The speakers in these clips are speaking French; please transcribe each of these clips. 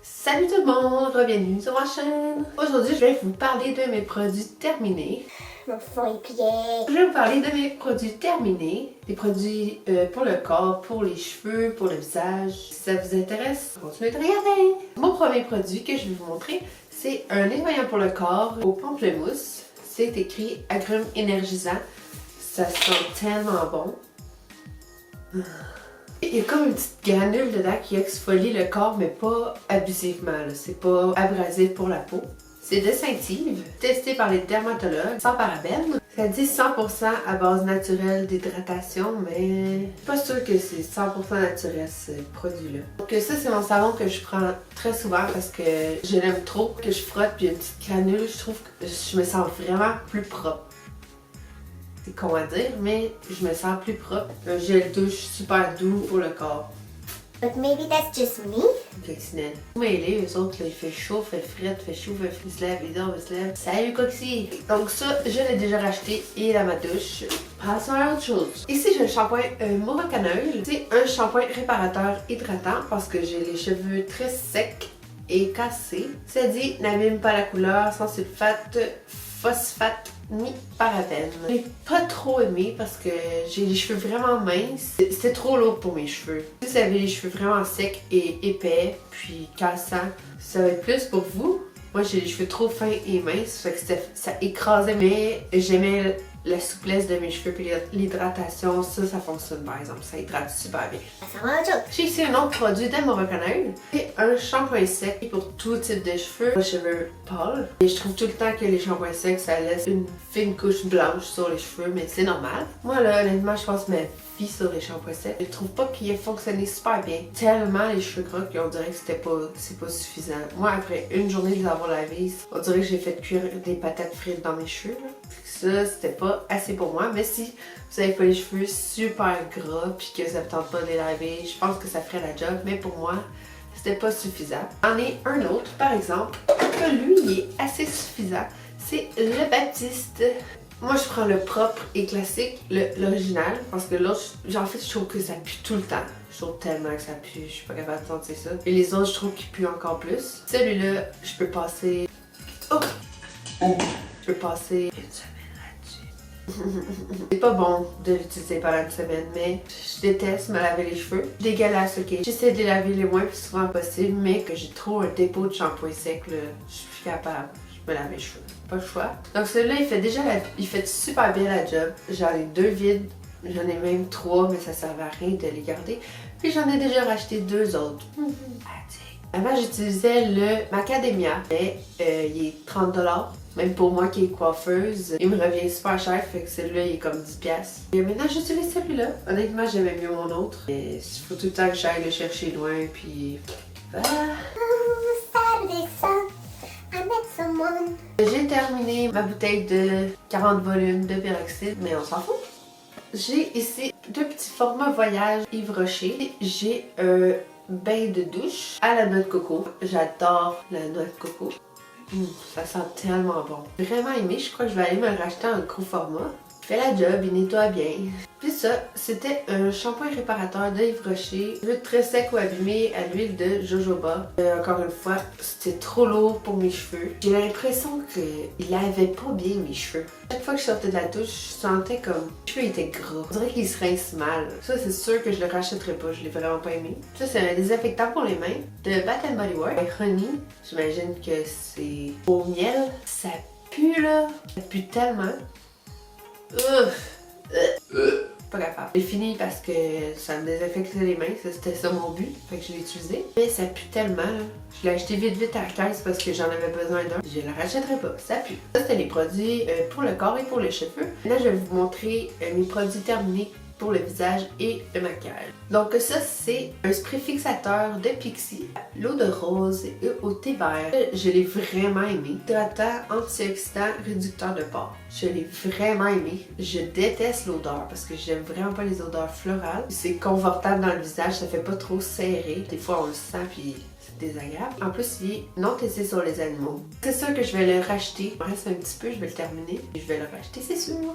Salut tout le monde, bienvenue sur ma chaîne. Aujourd'hui, je vais vous parler de mes produits terminés. Mon fond est plié. Je vais vous parler de mes produits terminés, des produits pour le corps, pour les cheveux, pour le visage. Si ça vous intéresse, continuez de regarder. Mon premier produit que je vais vous montrer, c'est un nettoyant pour le corps au pamplemousse. C'est écrit agrumes énergisant. Ça sent tellement bon. Il y a comme une petite granule dedans qui exfolie le corps, mais pas abusivement. C'est pas abrasif pour la peau. C'est de Saint-Yves, testé par les dermatologues, sans parabènes. Ça dit 100% à base naturelle d'hydratation, mais pas sûr que c'est 100% naturel ce produit-là. Donc ça, c'est mon savon que je prends très souvent parce que je l'aime trop, que je frotte, puis une petite granule, je trouve que je me sens vraiment plus propre. C'est con à dire, mais je me sens plus propre. Un gel douche super doux pour le corps. But maybe that's just me. Coccinelle. Mais eux autres, là, il fait chaud, fait frais, fait chaud, fait frais, il se lève, il dort, il se lève. Salut Coxy! Donc ça, je l'ai déjà racheté et dans ma douche. Passons à autre chose. Ici, j'ai le shampoing Moracanol. C'est un shampoing réparateur hydratant parce que j'ai les cheveux très secs et cassés. Ça dit n'abîme pas la couleur, sans sulfate, phosphate ni parabène. J'ai pas trop aimé parce que j'ai les cheveux vraiment minces. C'était trop lourd pour mes cheveux. Si vous avez les cheveux vraiment secs et épais, puis cassants, ça va être plus pour vous. Moi, j'ai les cheveux trop fins et minces, fait que ça écrasait, mais j'aimais la souplesse de mes cheveux puis l'hydratation, ça fonctionne par exemple, ça hydrate super bien. Ça va autre chose. J'ai ici un autre produit Moracanol. C'est un shampoing sec pour tout type de cheveux, les cheveux pâles. Et je trouve tout le temps que les shampoings secs, ça laisse une fine couche blanche sur les cheveux, mais c'est normal. Moi là, honnêtement, je passe ma vie sur les shampoings secs. Je trouve pas qu'il ait fonctionné super bien. Tellement les cheveux gras qu'on dirait que c'est pas suffisant. Moi, après une journée de les avoir lavés, on dirait que j'ai fait cuire des patates frites dans mes cheveux. Là. Ça, c'était pas assez pour moi, mais si vous avez pas les cheveux super gras puis que ça ne tente pas de les laver, je pense que ça ferait la job, mais pour moi, c'était pas suffisant. J'en ai un autre, par exemple, que lui, il est assez suffisant. C'est le Baptiste. Moi, je prends le propre et classique, l'original, parce que l'autre, en fait, je trouve que ça pue tout le temps. Je trouve tellement que ça pue, je suis pas capable de sentir ça. Et les autres, je trouve qu'ils puent encore plus. Celui-là, je peux passer... Oh! Je peux passer une semaine. C'est pas bon de l'utiliser pendant une semaine, mais je déteste me laver les cheveux. Dégueulasse, ok. J'essaie de les laver le moins plus souvent possible, mais que j'ai trop un dépôt de shampoing sec, là, je suis capable. Je me lave les cheveux. Pas le choix. Donc celui-là, il fait super bien la job. J'en ai 2 vides. J'en ai même 3, mais ça servait à rien de les garder. Puis j'en ai déjà racheté 2 autres. Avant, j'utilisais le Macadamia, mais il est 30$. Même pour moi qui est coiffeuse, il me revient super cher, fait que celui-là il est comme 10$. Et maintenant j'utilise celui-là. Honnêtement, j'aimais mieux mon autre. Mais il faut tout le temps que j'aille le chercher loin, puis voilà. Saturday sun, I met someone. J'ai terminé ma bouteille de 40 volumes de peroxyde, mais on s'en fout. J'ai ici 2 petits formats voyage Yves Rocher. J'ai un bain de douche à la noix de coco. J'adore la noix de coco. Ça sent tellement bon. J'ai vraiment aimé, je crois que je vais aller me le racheter en gros format. Il fait la job, il nettoie bien. Puis ça, c'était un shampoing réparateur de Yves Rocher. Cheveux très sec ou abîmé à l'huile de jojoba. Encore une fois, c'était trop lourd pour mes cheveux. J'ai l'impression qu'il lavait pas bien mes cheveux. Chaque fois que je sortais de la douche, je sentais comme mes cheveux étaient gras. On dirait qu'ils se rincent mal. Ça, c'est sûr que je le rachèterai pas, je l'ai vraiment pas aimé. Ça, c'est un désinfectant pour les mains de Bath & Body Works. Avec Honey, j'imagine que c'est au miel. Ça pue là, ça pue tellement. Pas capable. J'ai fini parce que ça me désinfectait les mains, c'était ça mon but, fait que je l'ai utilisé. Mais ça pue tellement, là. Je l'ai acheté vite à la caisse parce que j'en avais besoin d'un. Je le rachèterai pas, ça pue. Ça c'était les produits pour le corps et pour les cheveux. Là je vais vous montrer mes produits terminés pour le visage et le maquillage. Donc ça c'est un spray fixateur de Pixi, l'eau de rose et au thé vert. Je l'ai vraiment aimé. Hydratant, antioxydant, réducteur de pores. Je l'ai vraiment aimé. Je déteste l'odeur parce que j'aime vraiment pas les odeurs florales. C'est confortable dans le visage, ça fait pas trop serré. Des fois on le sent puis c'est désagréable. En plus, il est non testé sur les animaux. C'est sûr que je vais le racheter. Il me reste un petit peu, je vais le terminer. Et je vais le racheter, c'est sûr.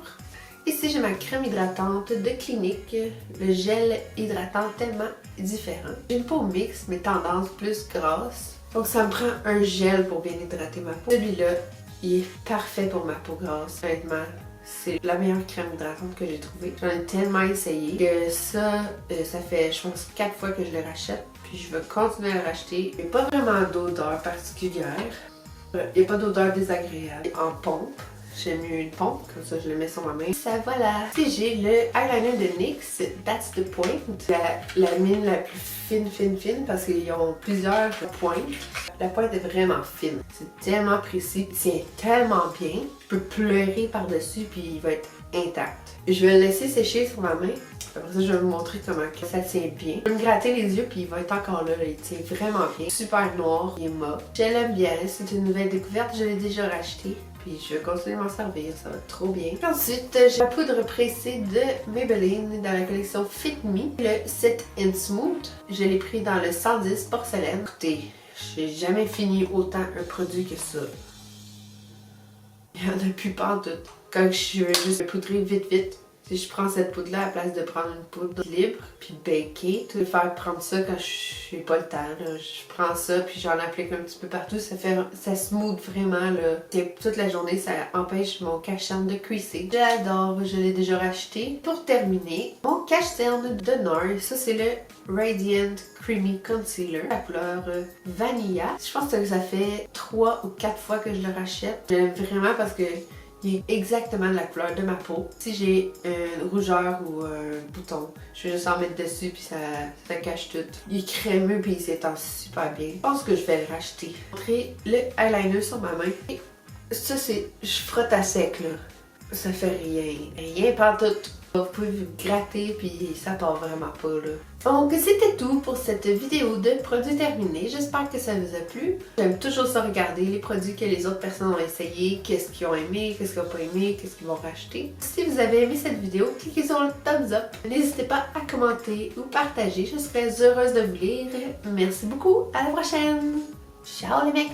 Ici, j'ai ma crème hydratante de Clinique, le gel hydratant tellement différent. J'ai une peau mixte, mais tendance plus grasse. Donc, ça me prend un gel pour bien hydrater ma peau. Celui-là, il est parfait pour ma peau grasse. Honnêtement, c'est la meilleure crème hydratante que j'ai trouvée. J'en ai tellement essayé que ça fait, je pense, 4 fois que je le rachète. Puis je vais continuer à le racheter. Il n'y a pas vraiment d'odeur particulière. Il n'y a pas d'odeur désagréable. En pompe, j'aime mieux une pompe, comme ça je le mets sur ma main. Ça voilà. Ici j'ai le eyeliner de NYX, That's the Point. La mine la plus fine parce qu'ils ont plusieurs pointes. La pointe est vraiment fine. C'est tellement précis, il tient tellement bien. Je peux pleurer par-dessus puis il va être intact. Je vais le laisser sécher sur ma main. Après ça, je vais vous montrer comment ça tient bien. Je vais me gratter les yeux puis il va être encore là. Il tient vraiment bien. Super noir, il est mauve. Je l'aime bien. C'est une nouvelle découverte. Je l'ai déjà racheté. Puis je vais continuer à m'en servir. Ça va trop bien. Ensuite, j'ai la poudre pressée de Maybelline dans la collection Fit Me. Le Set and Smooth. Je l'ai pris dans le 110 porcelaine. Écoutez, j'ai jamais fini autant un produit que ça. Il y en a plus pas en tout. Quand je veux juste poudrer vite. Si je prends cette poudre-là à la place de prendre une poudre libre puis baker, tu peux faire prendre ça quand je n'ai pas le temps. Là. Je prends ça puis j'en applique un petit peu partout. Ça smooth vraiment. Là. Toute la journée, ça empêche mon cache-cerne de cuisser. J'adore, je l'ai déjà racheté. Pour terminer, mon cache-cerne de NARS, ça c'est le Radiant Creamy Concealer, la couleur Vanilla. Je pense que ça fait 3 ou 4 fois que je le rachète. J'aime vraiment parce que il est exactement de la couleur de ma peau. Si j'ai une rougeur ou un bouton, je vais juste en mettre dessus puis ça cache tout. Il est crémeux puis il s'étend super bien. Je pense que je vais le racheter. Je vais montrer le eyeliner sur ma main. Et ça c'est, je frotte à sec là. Ça fait rien pantoute. Vous pouvez vous gratter puis ça part vraiment pas là. Donc c'était tout pour cette vidéo de produits terminés. J'espère que ça vous a plu. J'aime toujours ça regarder les produits que les autres personnes ont essayé, qu'est-ce qu'ils ont aimé, qu'est-ce qu'ils n'ont pas aimé, qu'est-ce qu'ils vont racheter. Si vous avez aimé cette vidéo, cliquez sur le thumbs up. N'hésitez pas à commenter ou partager. Je serais heureuse de vous lire. Merci beaucoup. À la prochaine. Ciao les mecs!